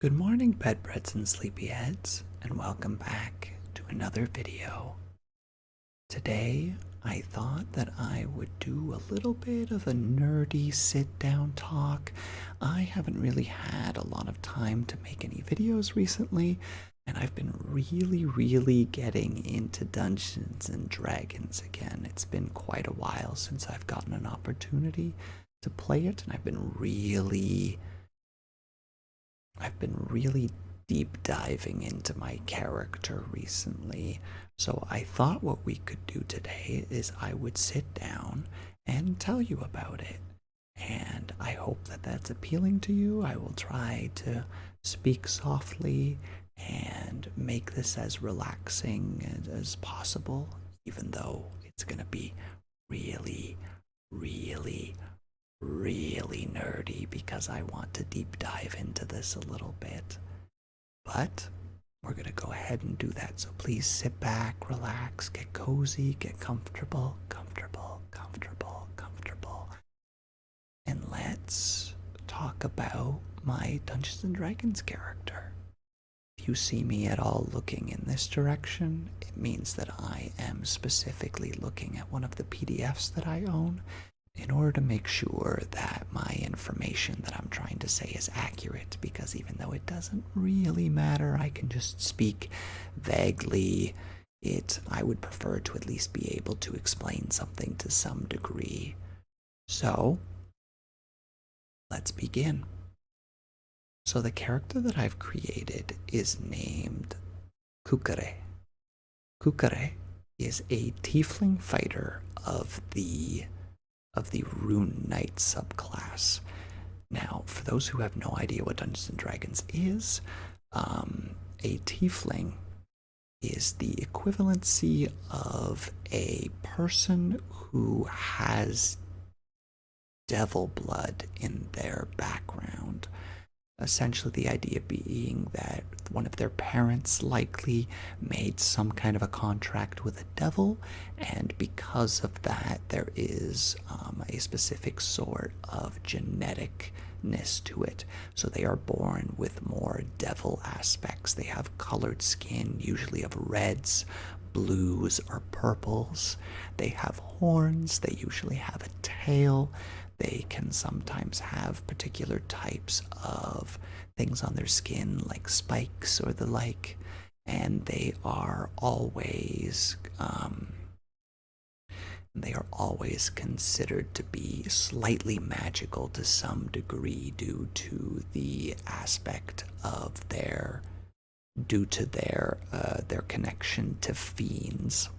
Good morning, bedbreads and sleepyheads, and welcome back to another video. Today, I thought that I would do a little bit of a nerdy sit-down talk. I haven't really had a lot of time to make any videos recently, and I've been really getting into Dungeons and Dragons again. It's been quite a while since I've gotten an opportunity to play it, and I've been really deep diving into my character recently. So I thought what we could do today is I would sit down and tell you about it. And I hope that that's appealing to you. I will try to speak softly and make this as relaxing as possible, even though it's going to be really, really, really nerdy because I want to deep dive into this a little bit. But we're going to go ahead and do that. So please sit back, relax, get cozy, get comfortable, and let's talk about my Dungeons and Dragons character. If you see me at all looking in this direction, it means that I am specifically looking at one of the PDFs that I own in order to make sure that my information that I'm trying to say is accurate, because even though it doesn't really matter, I can just speak vaguely. I would prefer to at least be able to explain something to some degree. So, let's begin. So the character that I've created is named Kukare. Kukare is a tiefling fighter of the Rune Knight subclass. Now, for those who have no idea what Dungeons and Dragons is, a tiefling is the equivalency of a person who has devil blood in their background. Essentially, the idea being that one of their parents likely made some kind of a contract with a devil, and because of that, there is a specific sort of geneticness to it. So they are born with more devil aspects. They have colored skin, usually of reds, blues, or purples. They have horns. They usually have a tail. They can sometimes have particular types of things on their skin, like spikes or the like, and they are always considered to be slightly magical to some degree due to the aspect of their connection to fiends.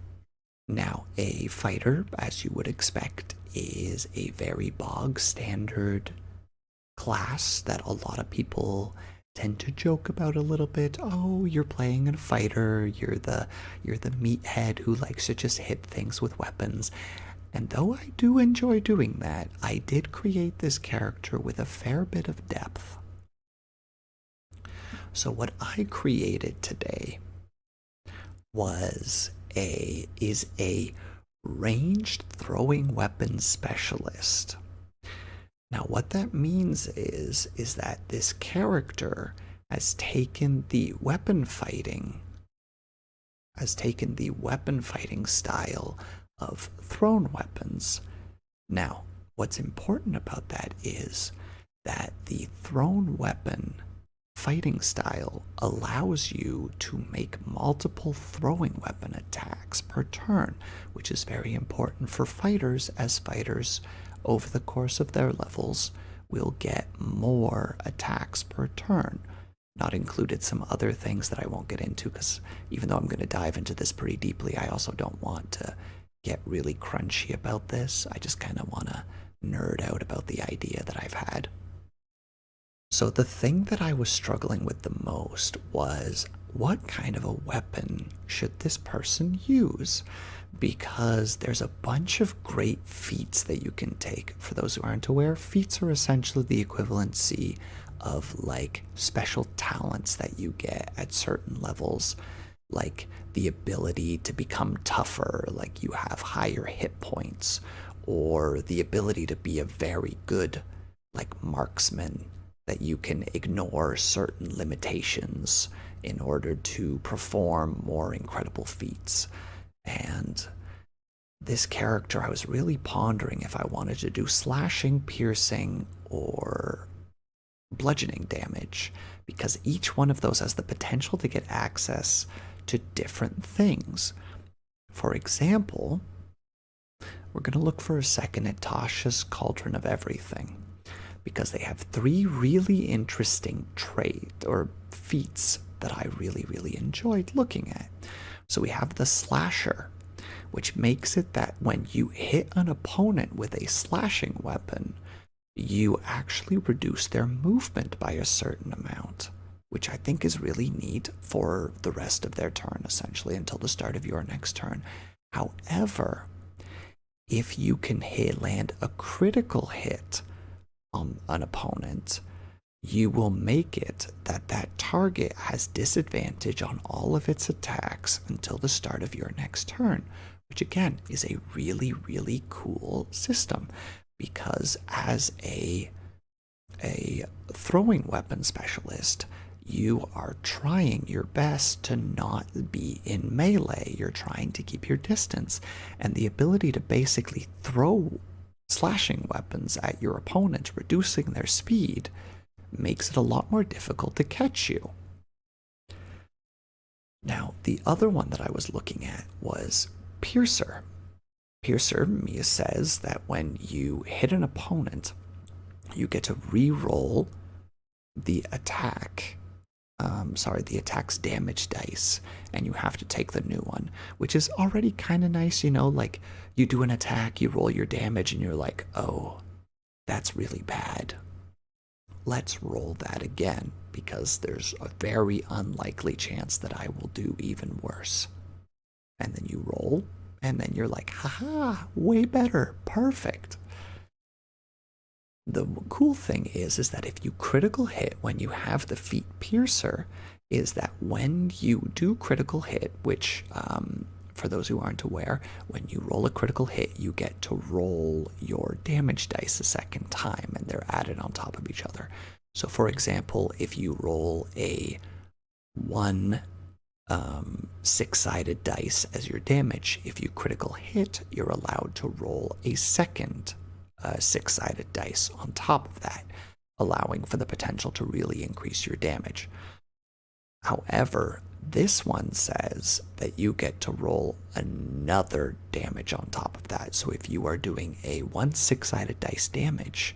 Now, a fighter, as you would expect, is a very bog standard class that a lot of people tend to joke about a little bit. Oh, you're playing a fighter, you're the meathead who likes to just hit things with weapons. And though I do enjoy doing that, I did create this character with a fair bit of depth. So what I created today is a ranged throwing weapon specialist. Now what that means is that this character has taken the weapon fighting style of thrown weapons. Now, what's important about that is that the thrown weapon fighting style allows you to make multiple throwing weapon attacks per turn, which is very important for fighters, as fighters over the course of their levels will get more attacks per turn. Not included some other things that I won't get into, because even though I'm going to dive into this pretty deeply, I also don't want to get really crunchy about this. I just kind of want to nerd out about the idea that I've had. So the thing that I was struggling with the most was, what kind of a weapon should this person use? Because there's a bunch of great feats that you can take. For those who aren't aware, feats are essentially the equivalency of like special talents that you get at certain levels, like the ability to become tougher, like you have higher hit points, or the ability to be a very good like marksman that you can ignore certain limitations in order to perform more incredible feats. And this character, I was really pondering if I wanted to do slashing, piercing, or bludgeoning damage, because each one of those has the potential to get access to different things. For example, we're going to look for a second at Tasha's Cauldron of Everything, because they have 3 really interesting traits or feats that I really enjoyed looking at. So we have the Slasher, which makes it that when you hit an opponent with a slashing weapon, you actually reduce their movement by a certain amount, which I think is really neat for the rest of their turn, essentially, until the start of your next turn. However, if you can land a critical hit on an opponent, you will make it that that target has disadvantage on all of its attacks until the start of your next turn, which again is a really cool system, because as a throwing weapon specialist, you are trying your best to not be in melee. You're trying to keep your distance, and the ability to basically throw slashing weapons at your opponent, reducing their speed, makes it a lot more difficult to catch you. Now, the other one that I was looking at was Piercer. Piercer, Mia says that when you hit an opponent, you get to re-roll the the attack's damage dice, and you have to take the new one, which is already kind of nice, you know, like you do an attack, you roll your damage, and you're like, oh, that's really bad. Let's roll that again, because there's a very unlikely chance that I will do even worse. And then you roll, and then you're like, haha, way better, perfect. The cool thing is that if you critical hit when you have the feat Piercer, is that when you do critical hit, which for those who aren't aware, when you roll a critical hit, you get to roll your damage dice a second time, and they're added on top of each other. So for example, if you roll a 1 6-sided dice as your damage, if you critical hit, you're allowed to roll a second 6-sided dice on top of that, allowing for the potential to really increase your damage. However, this one says that you get to roll another damage on top of that. So if you are doing a 1 6-sided dice damage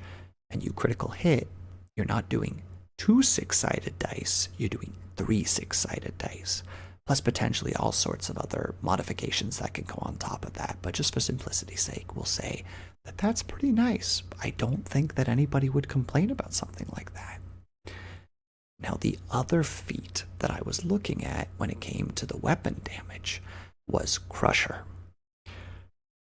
and you critical hit, you're not doing 2 6-sided dice, you're doing 3 6-sided dice, plus potentially all sorts of other modifications that can go on top of that. But just for simplicity's sake, we'll say that that's pretty nice. I don't think that anybody would complain about something like that. Now, the other feat that I was looking at when it came to the weapon damage was Crusher.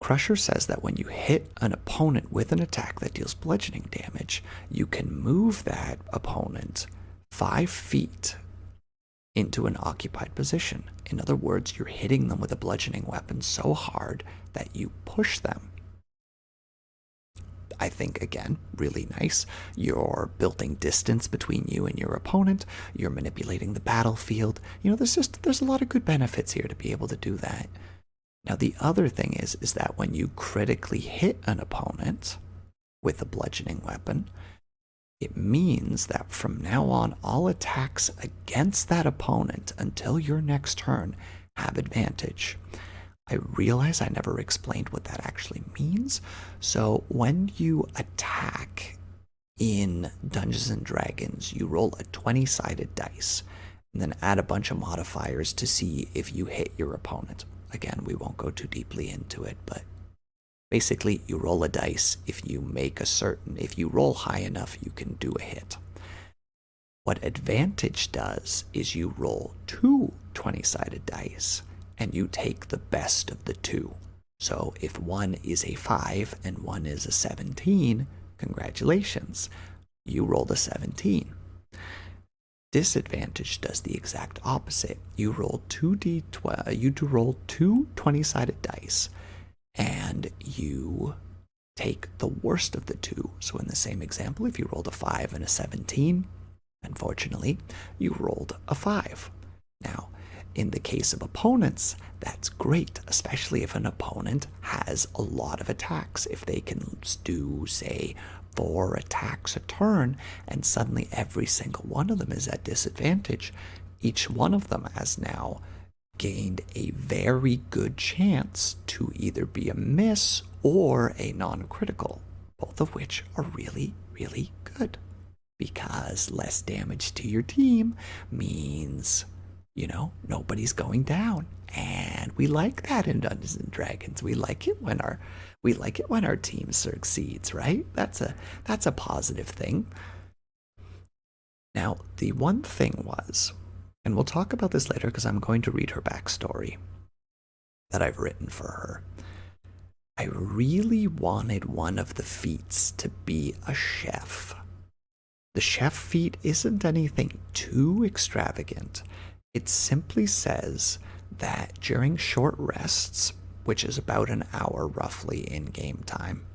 Crusher says that when you hit an opponent with an attack that deals bludgeoning damage, you can move that opponent 5 feet into an occupied position. In other words, you're hitting them with a bludgeoning weapon so hard that you push them. I think, again, really nice. You're building distance between you and your opponent. You're manipulating the battlefield. You know, there's a lot of good benefits here to be able to do that. Now, the other thing is that when you critically hit an opponent with a bludgeoning weapon, it means that from now on, all attacks against that opponent until your next turn have advantage. I realize I never explained what that actually means. So when you attack in Dungeons & Dragons, you roll a 20-sided dice and then add a bunch of modifiers to see if you hit your opponent. Again, we won't go too deeply into it, but basically you roll a dice. If you roll high enough, you can do a hit. What advantage does is you roll 2 20-sided dice, and you take the best of the 2. So if one is a 5 and one is a 17, congratulations, you rolled a 17. Disadvantage does the exact opposite. You roll 2 20-sided dice, and you take the worst of the two. So in the same example, if you rolled a 5 and a 17, unfortunately, you rolled a 5. Now, in the case of opponents, that's great, especially if an opponent has a lot of attacks. If they can do, say, 4 attacks a turn, and suddenly every single one of them is at disadvantage, each one of them has now gained a very good chance to either be a miss or a non-critical, both of which are really, really good. Because less damage to your team means, nobody's going down. And we like that in Dungeons and Dragons. We like it when our team succeeds, right? That's a positive thing. Now, the one thing was, and we'll talk about this later because I'm going to read her backstory that I've written for her. I really wanted one of the feats to be a chef. The chef feat isn't anything too extravagant. It simply says that during short rests, which is about an hour roughly in game time,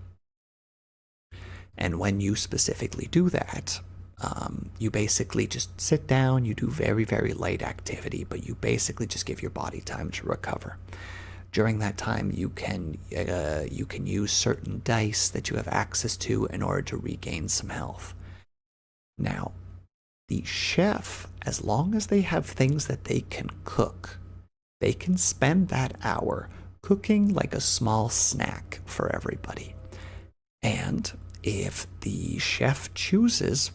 and when you specifically do that, you basically just sit down, you do very, very light activity, but you basically just give your body time to recover. During that time, you can use certain dice that you have access to in order to regain some health. Now, the chef, as long as they have things that they can cook, they can spend that hour cooking like a small snack for everybody. And if the chef chooses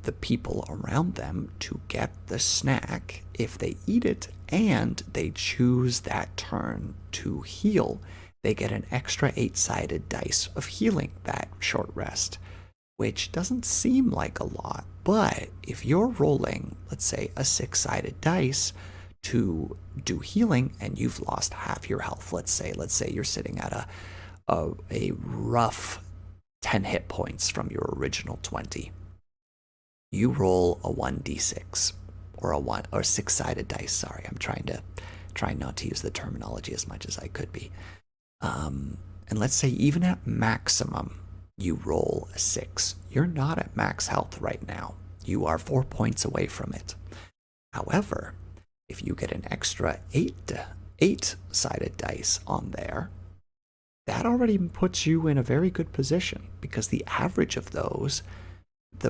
the people around them to get the snack, if they eat it and they choose that turn to heal, they get an extra 8-sided dice of healing that short rest, which doesn't seem like a lot. But if you're rolling, let's say, a 6-sided dice to do healing and you've lost half your health, let's say you're sitting at a rough 10 hit points from your original 20. You roll a 1d6 or a 6-sided dice. Sorry, I'm trying not to use the terminology as much as I could be. And let's say even at maximum, you roll a 6. You're not at max health right now. You are 4 points away from it. However, if you get an extra 8-sided dice on there, that already puts you in a very good position, because the average of those,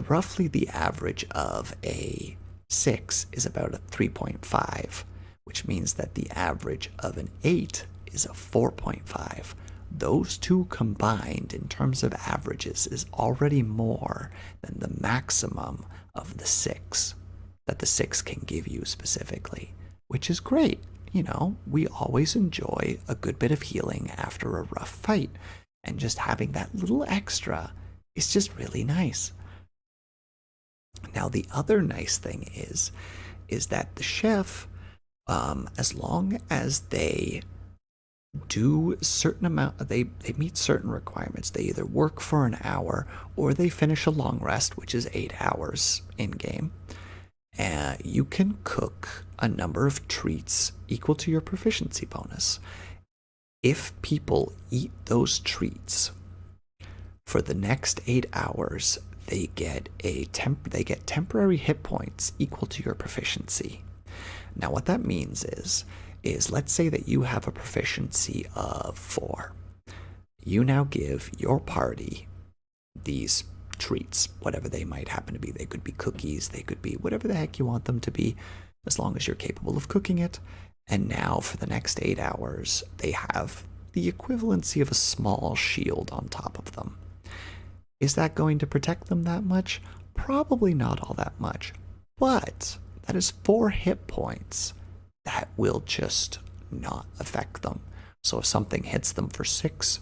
roughly the average of a 6 is about a 3.5, which means that the average of an 8 is a 4.5. Those two combined in terms of averages is already more than the maximum of the 6 that the 6 can give you specifically, which is great. We always enjoy a good bit of healing after a rough fight, and just having that little extra is just really nice. Now, the other nice thing is that the chef, as long as they do certain amount, they meet certain requirements. They either work for an hour or they finish a long rest, which is 8 hours in game. You can cook a number of treats equal to your proficiency bonus. If people eat those treats for the next 8 hours, they get temporary hit points equal to your proficiency. Now, what that means is let's say that you have a proficiency of 4. You now give your party these treats, whatever they might happen to be. They could be cookies, they could be whatever the heck you want them to be, as long as you're capable of cooking it. And now for the next 8 hours, they have the equivalency of a small shield on top of them. Is that going to protect them that much? Probably not all that much, but that is 4 hit points that will just not affect them. So if something hits them for 6,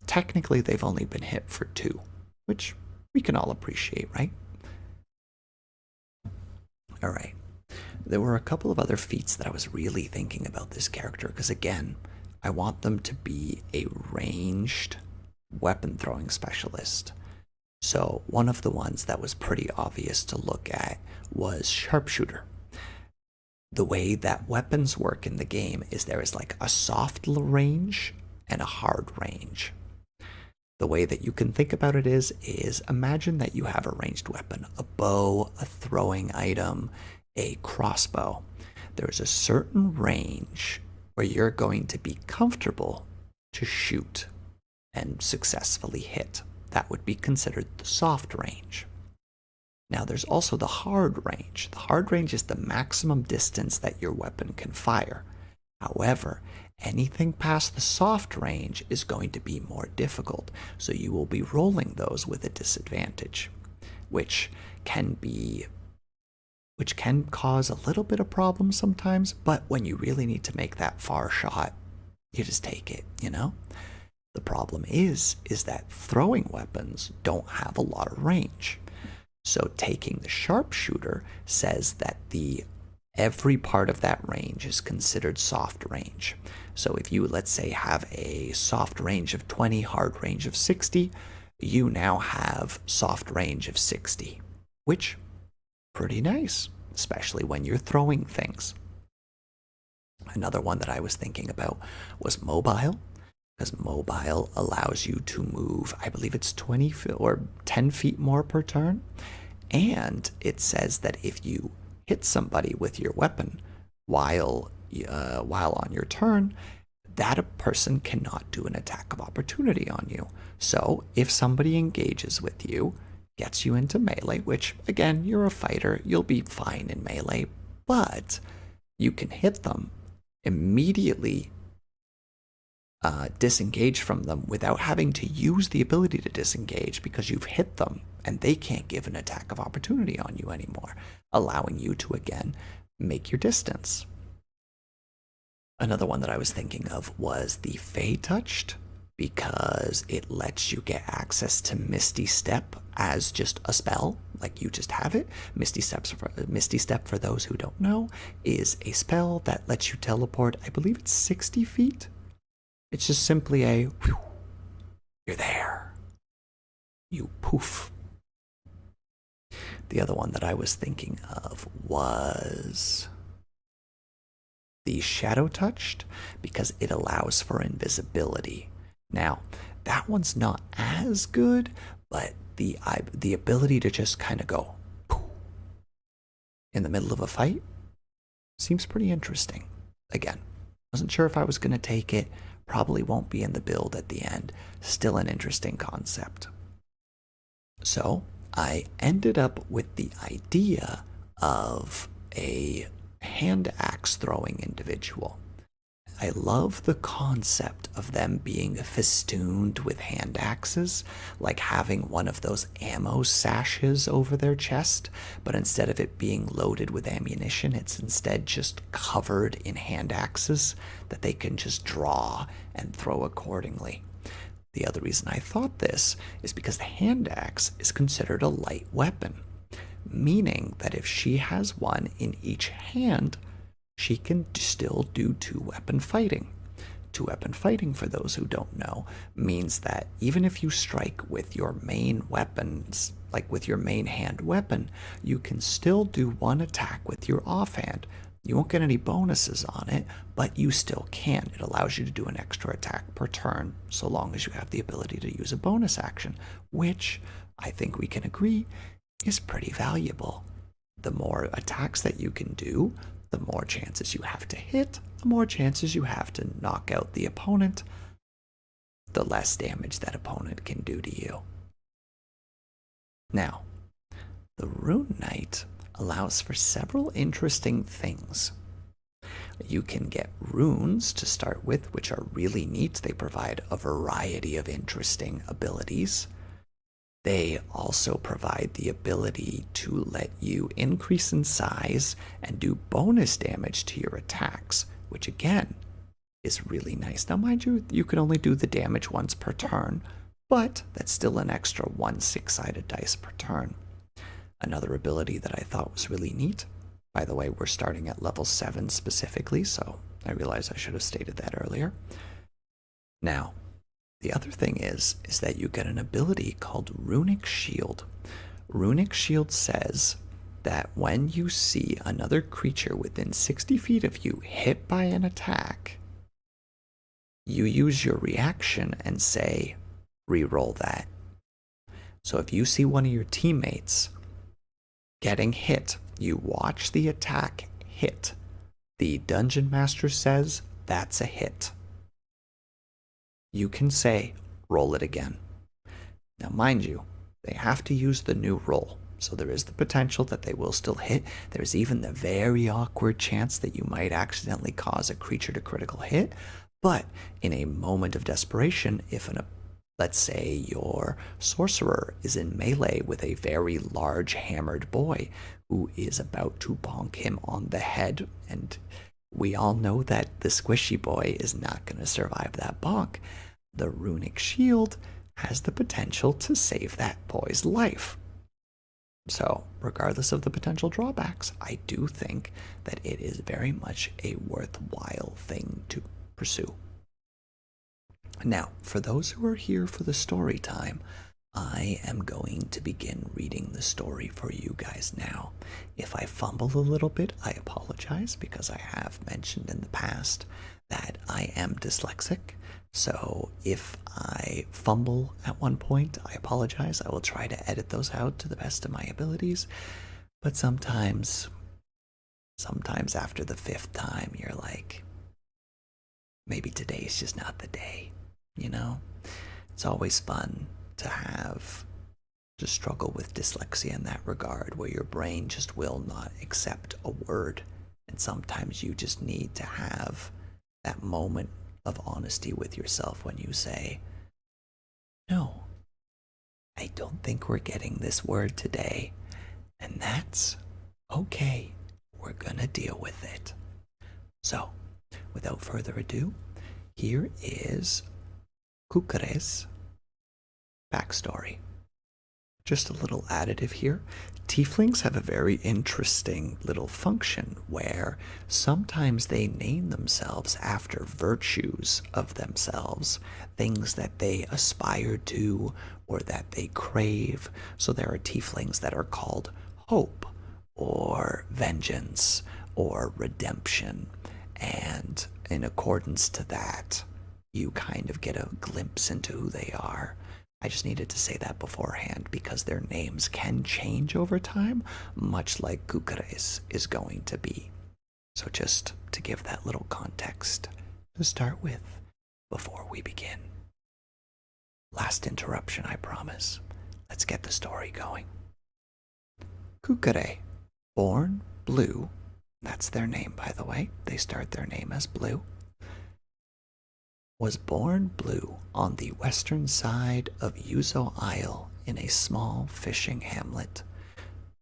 technically they've only been hit for 2, which we can all appreciate, right? All right. There were a couple of other feats that I was really thinking about this character, because again, I want them to be a ranged weapon throwing specialist. So one of the ones that was pretty obvious to look at was sharpshooter. The way that weapons work in the game is there is like a soft range and a hard range. The way that you can think about it is imagine that you have a ranged weapon, a bow, a throwing item, a crossbow. There's a certain range where you're going to be comfortable to shoot and successfully hit. That would be considered the soft range. Now there's also the hard range. The hard range is the maximum distance that your weapon can fire. However, anything past the soft range is going to be more difficult, so you will be rolling those with a disadvantage, which can cause a little bit of problem sometimes, but when you really need to make that far shot, you just take it, you know? The problem is that throwing weapons don't have a lot of range. So taking the sharpshooter says that every part of that range is considered soft range. So if you, let's say, have a soft range of 20, hard range of 60, you now have soft range of 60, which pretty nice, especially when you're throwing things. Another one that I was thinking about was mobile, because mobile allows you to move, I believe it's 20 or 10 feet more per turn, and it says that if you hit somebody with your weapon while on your turn, that a person cannot do an attack of opportunity on you. So if somebody engages with you, gets you into melee, which again, you're a fighter, you'll be fine in melee, but you can hit them, immediately disengage from them without having to use the ability to disengage because you've hit them and they can't give an attack of opportunity on you anymore, allowing you to again make your distance. Another one that I was thinking of was the Fey Touched, because it lets you get access to Misty Step as just a spell, like you just have it. Misty Step, for those who don't know, is a spell that lets you teleport, I believe it's 60 feet. It's just simply a whew, you're there. You poof. The other one that I was thinking of was the Shadow Touched, because it allows for invisibility. Now, that one's not as good, but the ability to just kind of go poof in the middle of a fight seems pretty interesting. Again, wasn't sure if I was going to take it. Probably won't be in the build at the end. Still an interesting concept. So I ended up with the idea of a hand axe throwing individual. I love the concept of them being festooned with hand axes, like having one of those ammo sashes over their chest, but instead of it being loaded with ammunition, it's instead just covered in hand axes that they can just draw and throw accordingly. The other reason I thought this is because the hand axe is considered a light weapon, meaning that if she has one in each hand, she can still do two-weapon fighting. Two-weapon fighting, for those who don't know, means that even if you strike with your main weapons, like with your main hand weapon, you can still do one attack with your offhand. You won't get any bonuses on it, but you still can. It allows you to do an extra attack per turn, so long as you have the ability to use a bonus action, which I think we can agree is pretty valuable. The more attacks that you can do, the more chances you have to hit, the more chances you have to knock out the opponent, the less damage that opponent can do to you. Now, the Rune Knight allows for several interesting things. You can get runes to start with, which are really neat. They provide a variety of interesting abilities. They also provide the ability to let you increase in size and do bonus damage to your attacks, which again is really nice. Now, mind you, you can only do the damage once per turn, but that's still an extra 1 6-sided dice per turn. Another ability that I thought was really neat, by the way, we're starting at level 7 specifically, so I realize I should have stated that earlier. Now, the other thing is that you get an ability called Runic Shield. Runic Shield says that when you see another creature within 60 feet of you hit by an attack, you use your reaction and say, re-roll that. So if you see one of your teammates getting hit, you watch the attack hit. The dungeon master says that's a hit. You can say, roll it again. Now, mind you, they have to use the new roll. So there is the potential that they will still hit. There's even the very awkward chance that you might accidentally cause a creature to critical hit. But in a moment of desperation, if let's say your sorcerer is in melee with a very large hammered boy who is about to bonk him on the head, and we all know that the squishy boy is not going to survive that bonk, the runic shield has the potential to save that boy's life. So, regardless of the potential drawbacks, I do think that it is very much a worthwhile thing to pursue. Now, for those who are here for the story time, I am going to begin reading the story for you guys now. If I fumble a little bit, I apologize because I have mentioned in the past that I am dyslexic. So if I fumble at one point, I apologize. I will try to edit those out to the best of my abilities. But sometimes after the 5th time, you're like, maybe today's just not the day, you know? It's always fun to struggle with dyslexia in that regard, where your brain just will not accept a word. And sometimes you just need to have that moment of honesty with yourself when you say, no, I don't think we're getting this word today. And that's okay. We're gonna deal with it. So, without further ado, here is Kukare's backstory. Just a little additive here. Tieflings have a very interesting little function where sometimes they name themselves after virtues of themselves, things that they aspire to or that they crave. So there are tieflings that are called hope or vengeance or redemption, and in accordance to that, you kind of get a glimpse into who they are. I just needed to say that beforehand because their names can change over time, much like Kukare's is going to be. So just to give that little context to start with before we begin. Last interruption, I promise. Let's get the story going. Kukare, born Blue, that's their name by the way, they start their name as Blue, was born Blue on the western side of Yuzo Isle in a small fishing hamlet.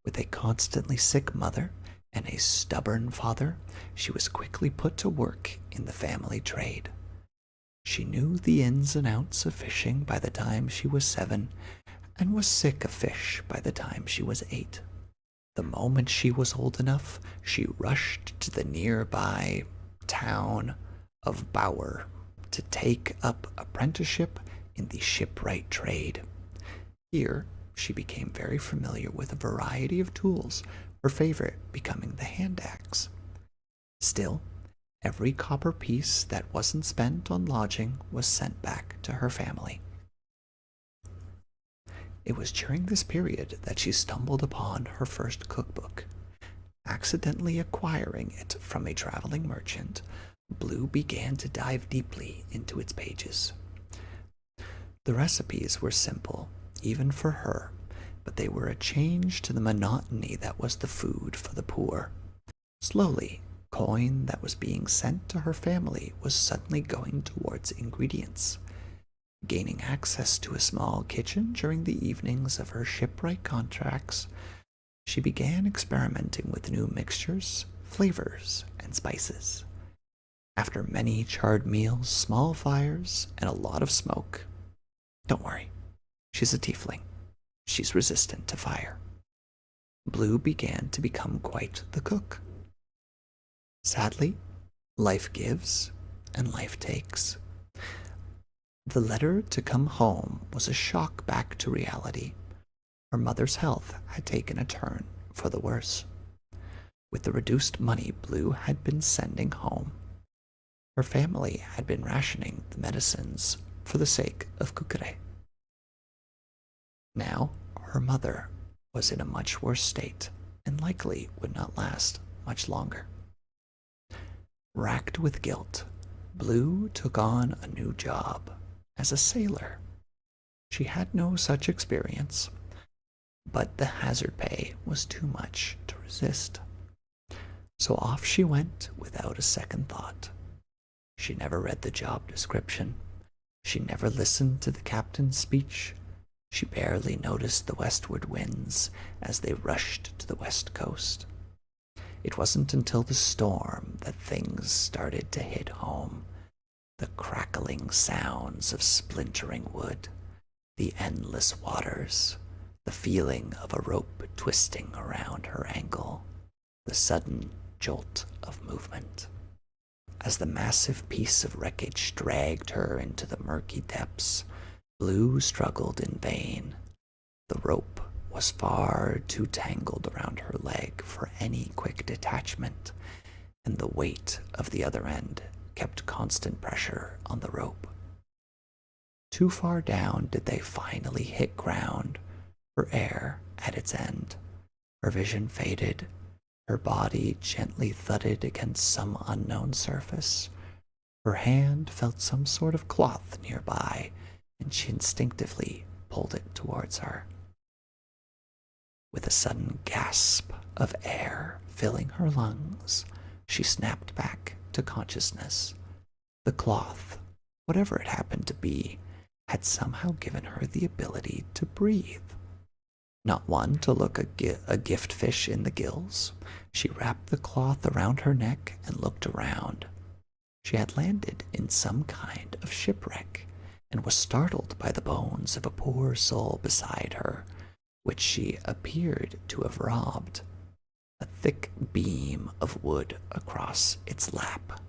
With a constantly sick mother and a stubborn father, she was quickly put to work in the family trade. She knew the ins and outs of fishing by the time she was 7 and was sick of fish by the time she was 8. The moment she was old enough, she rushed to the nearby town of Bauer to take up apprenticeship in the shipwright trade. Here, she became very familiar with a variety of tools, her favorite becoming the hand axe. Still, every copper piece that wasn't spent on lodging was sent back to her family. It was during this period that she stumbled upon her first cookbook. Accidentally acquiring it from a traveling merchant, Blue began to dive deeply into its pages. The recipes were simple, even for her, but they were a change to the monotony that was the food for the poor. Slowly, coin that was being sent to her family was suddenly going towards ingredients. Gaining access to a small kitchen during the evenings of her shipwright contracts, she began experimenting with new mixtures, flavors, and spices. After many charred meals, small fires, and a lot of smoke, don't worry, she's a tiefling. She's resistant to fire. Blue began to become quite the cook. Sadly, life gives and life takes. The letter to come home was a shock back to reality. Her mother's health had taken a turn for the worse. With the reduced money Blue had been sending home, her family had been rationing the medicines for the sake of Kukure. Now, her mother was in a much worse state and likely would not last much longer. Racked with guilt, Blue took on a new job as a sailor. She had no such experience, but the hazard pay was too much to resist. So off she went without a second thought. She never read the job description. She never listened to the captain's speech. She barely noticed the westward winds as they rushed to the west coast. It wasn't until the storm that things started to hit home. The crackling sounds of splintering wood, the endless waters, the feeling of a rope twisting around her ankle, the sudden jolt of movement. As the massive piece of wreckage dragged her into the murky depths, Blue struggled in vain. The rope was far too tangled around her leg for any quick detachment, and the weight of the other end kept constant pressure on the rope. Too far down did they finally hit ground, her air at its end. Her vision faded. Her body gently thudded against some unknown surface. Her hand felt some sort of cloth nearby, and she instinctively pulled it towards her. With a sudden gasp of air filling her lungs, she snapped back to consciousness. The cloth, whatever it happened to be, had somehow given her the ability to breathe. Not one to look a gift fish in the gills, she wrapped the cloth around her neck and looked around. She had landed in some kind of shipwreck and was startled by the bones of a poor soul beside her, which she appeared to have robbed. A thick beam of wood across its lap.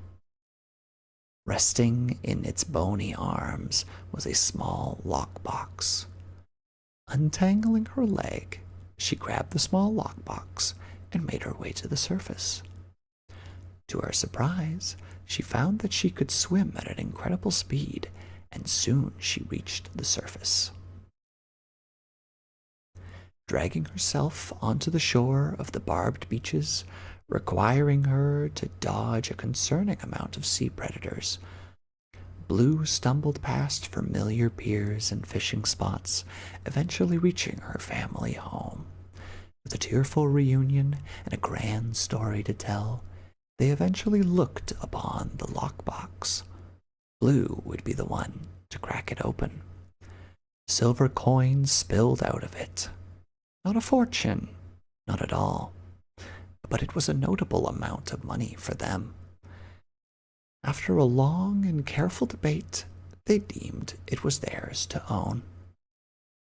Resting in its bony arms was a small lockbox. Untangling her leg, she grabbed the small lockbox and made her way to the surface. To her surprise, she found that she could swim at an incredible speed, and soon she reached the surface. Dragging herself onto the shore of the barbed beaches, requiring her to dodge a concerning amount of sea predators, Blue stumbled past familiar piers and fishing spots, eventually reaching her family home. With a tearful reunion and a grand story to tell, they eventually looked upon the lockbox. Blue would be the one to crack it open. Silver coins spilled out of it. Not a fortune, not at all, but it was a notable amount of money for them. After a long and careful debate, they deemed it was theirs to own.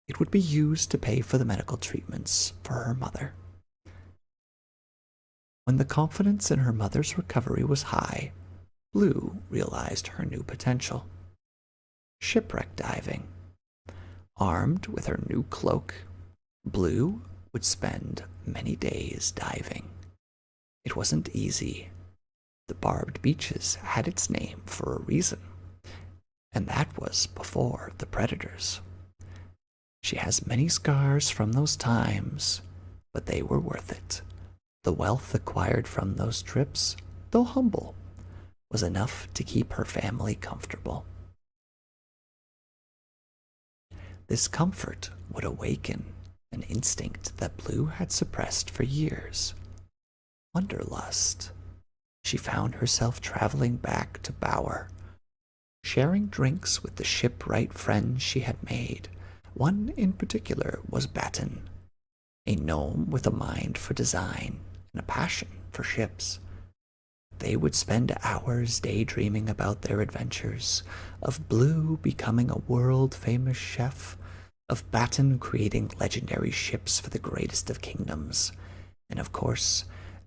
It would be used to pay for the medical treatments for her mother. When the confidence in her mother's recovery was high, Blue realized her new potential. Shipwreck diving. Armed with her new cloak, Blue would spend many days diving. It wasn't easy. The barbed beaches had its name for a reason, and that was before the predators. She has many scars from those times, but they were worth it. The wealth acquired from those trips, though humble, was enough to keep her family comfortable. This comfort would awaken an instinct that Blue had suppressed for years. Wanderlust. She found herself traveling back to Bower, sharing drinks with the shipwright friends she had made. One in particular was Batten, a gnome with a mind for design and a passion for ships. They would spend hours daydreaming about their adventures, of Blue becoming a world-famous chef, of Batten creating legendary ships for the greatest of kingdoms, and of course,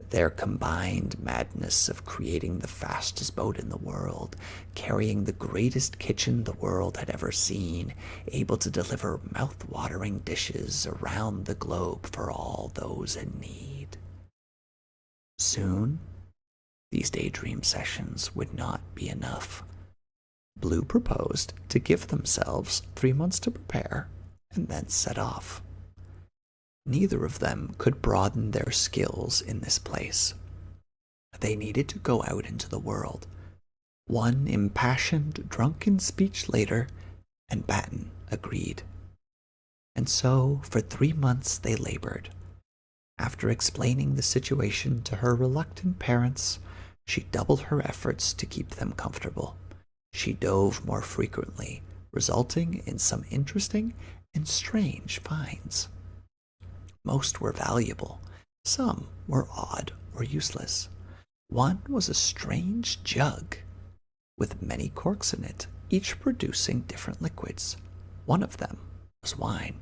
their combined madness of creating the fastest boat in the world, carrying the greatest kitchen the world had ever seen, able to deliver mouth-watering dishes around the globe for all those in need. Soon, these daydream sessions would not be enough. Blue proposed to give themselves 3 months to prepare and then set off. Neither of them could broaden their skills in this place. They needed to go out into the world. One impassioned, drunken speech later, and Batten agreed. And so, for 3 months they labored. After explaining the situation to her reluctant parents, she doubled her efforts to keep them comfortable. She dove more frequently, resulting in some interesting and strange finds. Most were valuable, some were odd or useless. One was a strange jug with many corks in it, each producing different liquids. One of them was wine.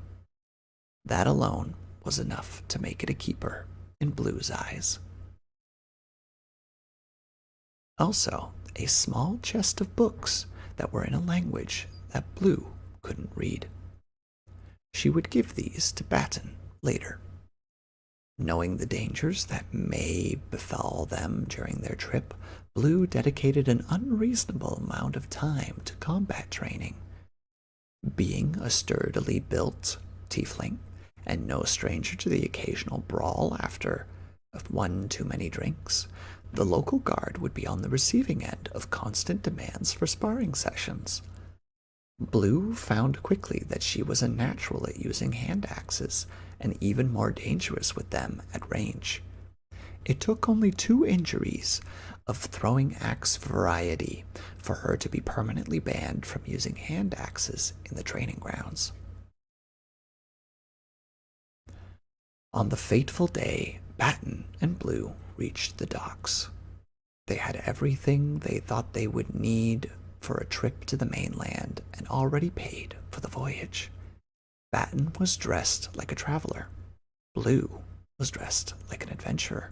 That alone was enough to make it a keeper in Blue's eyes. Also, a small chest of books that were in a language that Blue couldn't read. She would give these to Batten later. Knowing the dangers that may befall them during their trip, Blue dedicated an unreasonable amount of time to combat training. Being a sturdily built tiefling, and no stranger to the occasional brawl after one too many drinks, the local guard would be on the receiving end of constant demands for sparring sessions. Blue found quickly that she was a natural at using hand axes, and even more dangerous with them at range. It took only 2 injuries of throwing axe variety for her to be permanently banned from using hand axes in the training grounds. On the fateful day, Batten and Blue reached the docks. They had everything they thought they would need for a trip to the mainland and already paid for the voyage. Batten was dressed like a traveler. Blue was dressed like an adventurer.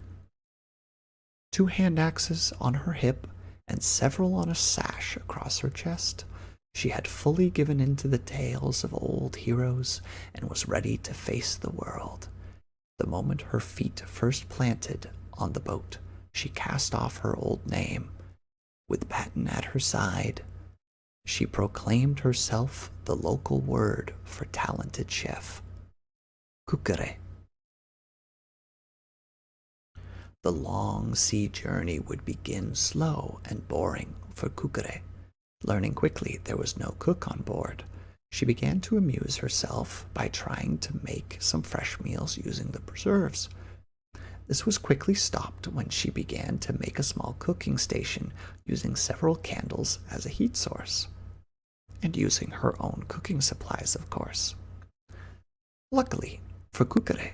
2 hand axes on her hip and several on a sash across her chest, she had fully given in to the tales of old heroes and was ready to face the world. The moment her feet first planted on the boat, she cast off her old name. With Batten at her side, she proclaimed herself the local word for talented chef, kukere. The long sea journey would begin slow and boring for Kukere. Learning quickly there was no cook on board, she began to amuse herself by trying to make some fresh meals using the preserves. This was quickly stopped when she began to make a small cooking station using several candles as a heat source, and using her own cooking supplies, of course. Luckily for Kukere,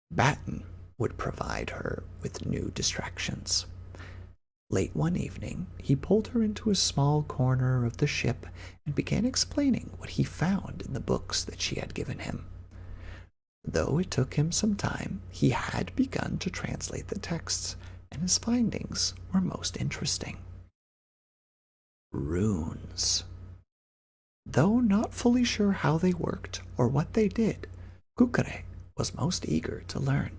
Batten would provide her with new distractions. Late one evening, he pulled her into a small corner of the ship and began explaining what he found in the books that she had given him. Though it took him some time, he had begun to translate the texts, and his findings were most interesting. Runes. Though not fully sure how they worked or what they did, Kukere was most eager to learn.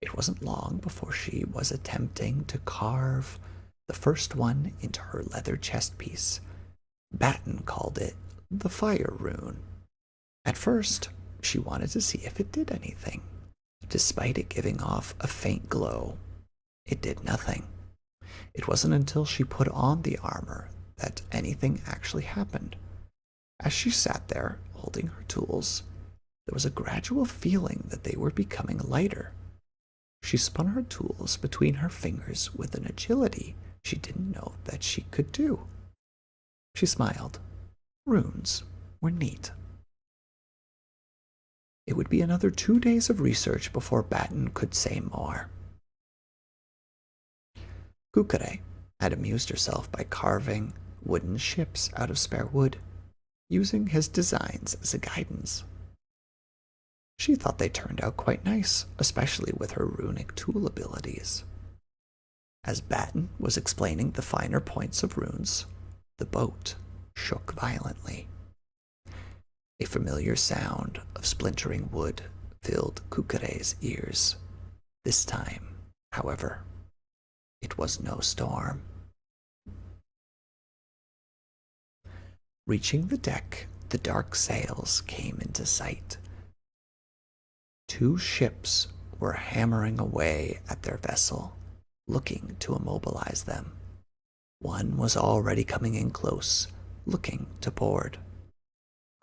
It wasn't long before she was attempting to carve the first one into her leather chest piece. Batten called it the fire rune. At first, she wanted to see if it did anything. Despite it giving off a faint glow, it did nothing. It wasn't until she put on the armor that anything actually happened. As she sat there, holding her tools, there was a gradual feeling that they were becoming lighter. She spun her tools between her fingers with an agility she didn't know that she could do. She smiled. Runes were neat. It would be another 2 days of research before Batten could say more. Kukere had amused herself by carving wooden ships out of spare wood, using his designs as a guidance. She thought they turned out quite nice, especially with her runic tool abilities. As Batten was explaining the finer points of runes, the boat shook violently. A familiar sound of splintering wood filled Kukure's ears. This time, however, it was no storm. Reaching the deck the dark sails came into sight. Two ships were hammering away at their vessel, looking to immobilize them. One was already coming in close, looking to board.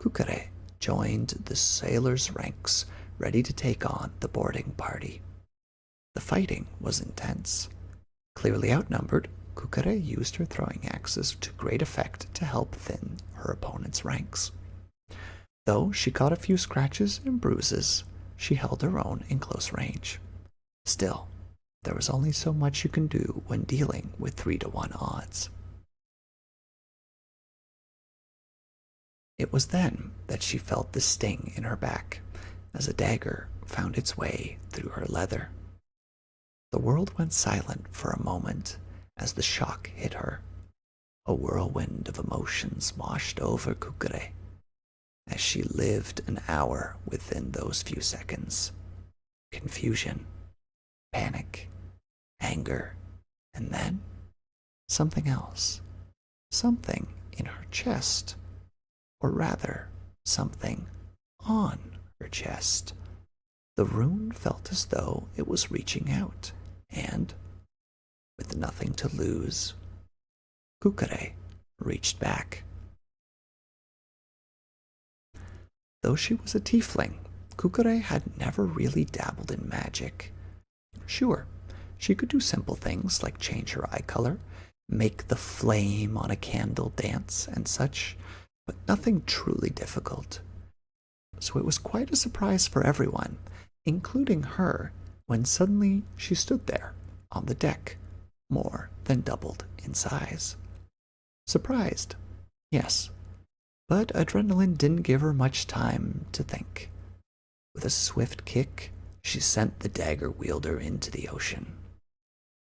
Kukure joined the sailors' ranks, ready to take on the boarding party. The fighting was intense. Clearly outnumbered, Kukure used her throwing axes to great effect to help thin her opponent's ranks. Though she caught a few scratches and bruises, she held her own in close range. Still, there was only so much you can do when dealing with 3-to-1 odds. It was then that she felt the sting in her back as a dagger found its way through her leather. The world went silent for a moment as the shock hit her. A whirlwind of emotions washed over Kukure as she lived an hour within those few seconds. Confusion, panic, anger, and then something else. Something in her chest, or rather, something on her chest. The rune felt as though it was reaching out, and, with nothing to lose, Kukure reached back. Though she was a tiefling, Kukure had never really dabbled in magic. Sure, she could do simple things like change her eye color, make the flame on a candle dance, and such, but nothing truly difficult. So it was quite a surprise for everyone, including her, when suddenly she stood there on the deck, more than doubled in size. Surprised, yes, but adrenaline didn't give her much time to think. With a swift kick, she sent the dagger wielder into the ocean.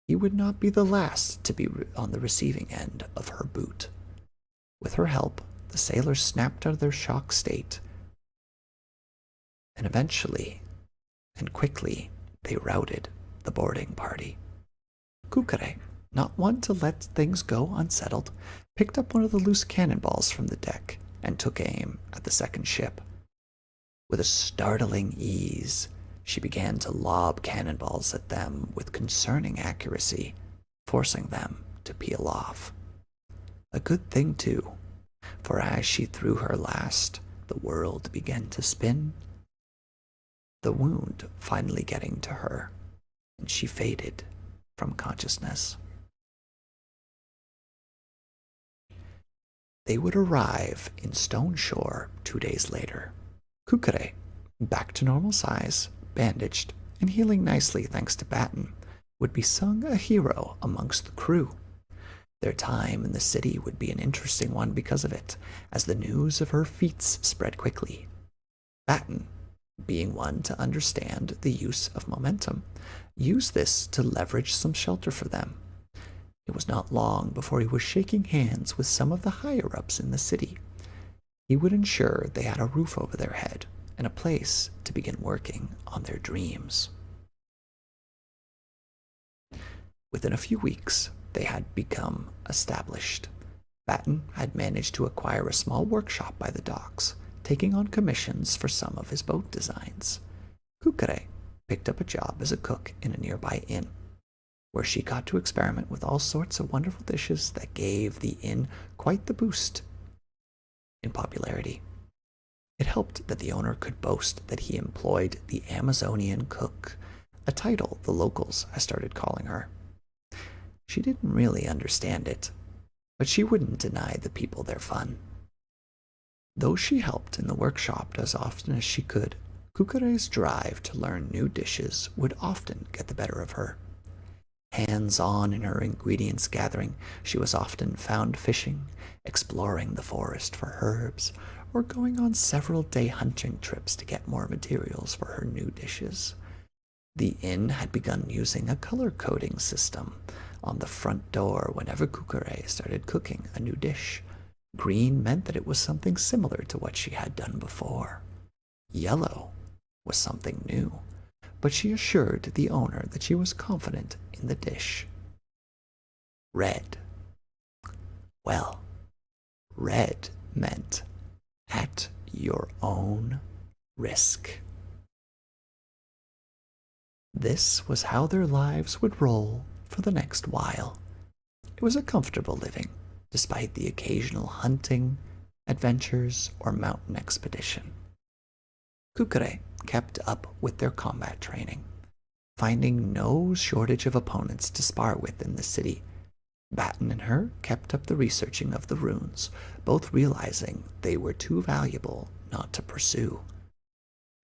He would not be the last to be on the receiving end of her boot. With her help, the sailors snapped out of their shock state, and eventually, and quickly, they routed the boarding party. Kukure, not one to let things go unsettled, picked up one of the loose cannonballs from the deck and took aim at the second ship. With a startling ease, she began to lob cannonballs at them with concerning accuracy, forcing them to peel off. A good thing, too, for as she threw her last, the world began to spin, the wound finally getting to her, and she faded from consciousness. They would arrive in Stone Shore 2 days later. Kukure, back to normal size, bandaged, and healing nicely thanks to Batten, would be sung a hero amongst the crew. Their time in the city would be an interesting one because of it, as the news of her feats spread quickly. Batten, being one to understand the use of momentum, used this to leverage some shelter for them. It was not long before he was shaking hands with some of the higher-ups in the city. He would ensure they had a roof over their head and a place to begin working on their dreams. Within a few weeks, they had become established. Batten had managed to acquire a small workshop by the docks, taking on commissions for some of his boat designs. Kukure picked up a job as a cook in a nearby inn, where she got to experiment with all sorts of wonderful dishes that gave the inn quite the boost in popularity. It helped that the owner could boast that he employed the Amazonian cook, a title the locals had started calling her. She didn't really understand it, but she wouldn't deny the people their fun. Though she helped in the workshop as often as she could, Kukure's drive to learn new dishes would often get the better of her. Hands-on in her ingredients gathering, she was often found fishing, exploring the forest for herbs, or going on several-day hunting trips to get more materials for her new dishes. The inn had begun using a color-coding system on the front door whenever Kukure started cooking a new dish. Green meant that it was something similar to what she had done before. Yellow was something new, but she assured the owner that she was confident in the dish. Red. Well, red meant at your own risk. This was how their lives would roll for the next while. It was a comfortable living, despite the occasional hunting, adventures, or mountain expedition. Kukure kept up with their combat training, finding no shortage of opponents to spar with in the city. Batten and her kept up the researching of the runes, both realizing they were too valuable not to pursue.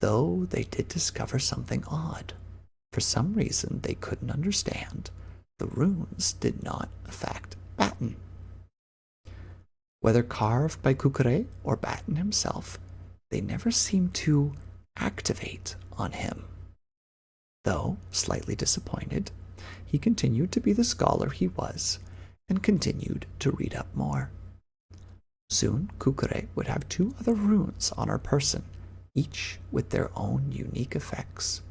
Though they did discover something odd. For some reason they couldn't understand, the runes did not affect Batten. Whether carved by Kukure or Batten himself, they never seemed to activate on him. Though slightly disappointed, he continued to be the scholar he was and continued to read up more. Soon Kukure would have 2 other runes on her person, each with their own unique effects.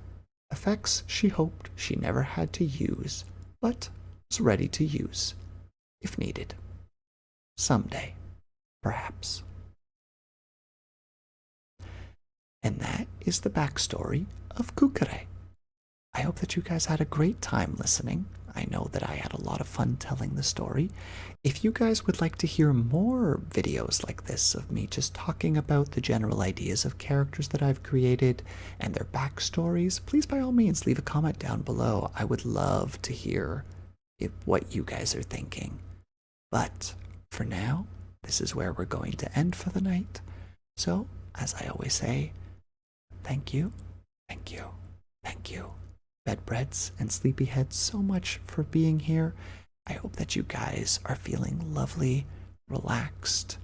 Effects she hoped she never had to use, but was ready to use if needed. Someday, perhaps. And that is the backstory of Kukure. I hope that you guys had a great time listening. I know that I had a lot of fun telling the story. If you guys would like to hear more videos like this of me just talking about the general ideas of characters that I've created and their backstories, please by all means leave a comment down below. I would love to hear what you guys are thinking. But for now, this is where we're going to end for the night. So, as I always say, thank you, thank you, thank you, bedbreads and sleepyheads, so much for being here. I hope that you guys are feeling lovely, relaxed,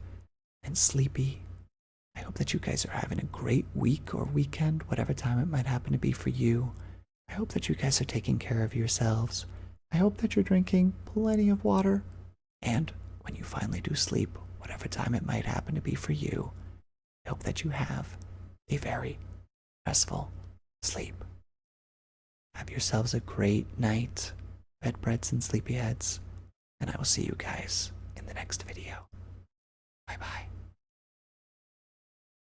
and sleepy. I hope that you guys are having a great week or weekend, whatever time it might happen to be for you. I hope that you guys are taking care of yourselves. I hope that you're drinking plenty of water. And when you finally do sleep, whatever time it might happen to be for you, I hope that you have a very restful sleep. Have yourselves a great night, bedbreads and sleepyheads, and I will see you guys in the next video. Bye-bye.